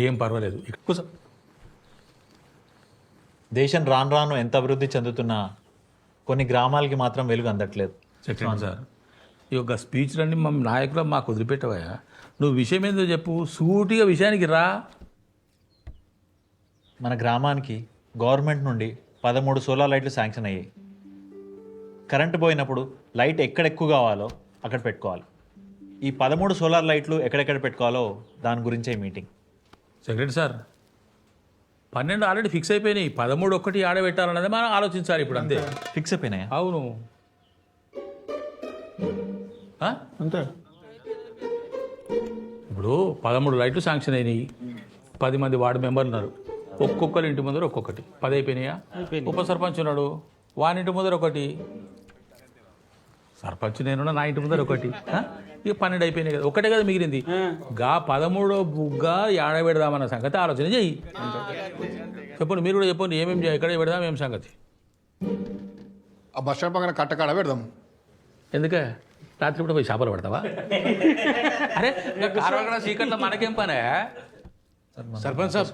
ఏం పర్వాలేదు ఎక్కువ దేశం రాను రాను ఎంత అభివృద్ధి చెందుతున్నా కొన్ని గ్రామాలకి మాత్రం వెలుగు అందట్లేదు. సెకండ్ సార్ ఈ యొక్క స్పీచ్లన్నీ మా నాయకులు మాకు వదిలిపెట్టవా. నువ్వు విషయం ఏందో చెప్పు, సూటిగా విషయానికి రా. మన గ్రామానికి గవర్నమెంట్ నుండి 13 సోలార్ లైట్లు శాంక్షన్ అయ్యాయి. కరెంటు పోయినప్పుడు లైట్ ఎక్కడ ఎక్కువ కావాలో అక్కడ పెట్టుకోవాలి. ఈ 13 సోలార్ లైట్లు ఎక్కడెక్కడ పెట్టుకోవాలో దాని గురించే ఈ meeting. Secretary sir 12 already fix అయిపోయినాయి, 13 ఒక్కటి ఆడబెట్టాలన్నది మనం ఆలోచించాలి ఇప్పుడు. అంతే ఫిక్స్ అయిపోయినాయా? అవును ఆ? అంతే. ఇప్పుడు 13 లైట్లు శాంక్షన్ అయినాయి, 10 మంది వార్డు మెంబర్లు ఉన్నారు, ఒక్కొక్కరి ఇంటి ముందర ఒక్కొక్కటి 10 అయిపోయినాయా? ఉప సర్పంచ్ ఉన్నాడు, వాని ఇంటి ముందర ఒకటి, సర్పంచ్ నేనున్నా నా ఇంటి ముందర ఒకటి, ఇక 12 అయిపోయినాయి కదా, ఒకటే కదా మిగిలింది. గా 13 బుగ్గా ఏడ పెడదామన్న సంగతి ఆలోచన చెయ్యి. చెప్పండి, మీరు కూడా చెప్పండి, ఏమేమి చేయాలి, ఎక్కడ పెడదాం, ఏం సంగతి. ఆ బస్ స్టాండ్ పక్కన కట్టకాడ పెడదాం. ఎందుకే రాత్రి కూడా పోయి చేపలు పడతావా? అరే చీకట్లో మనకేం పనే. సర్పంచ్ సార్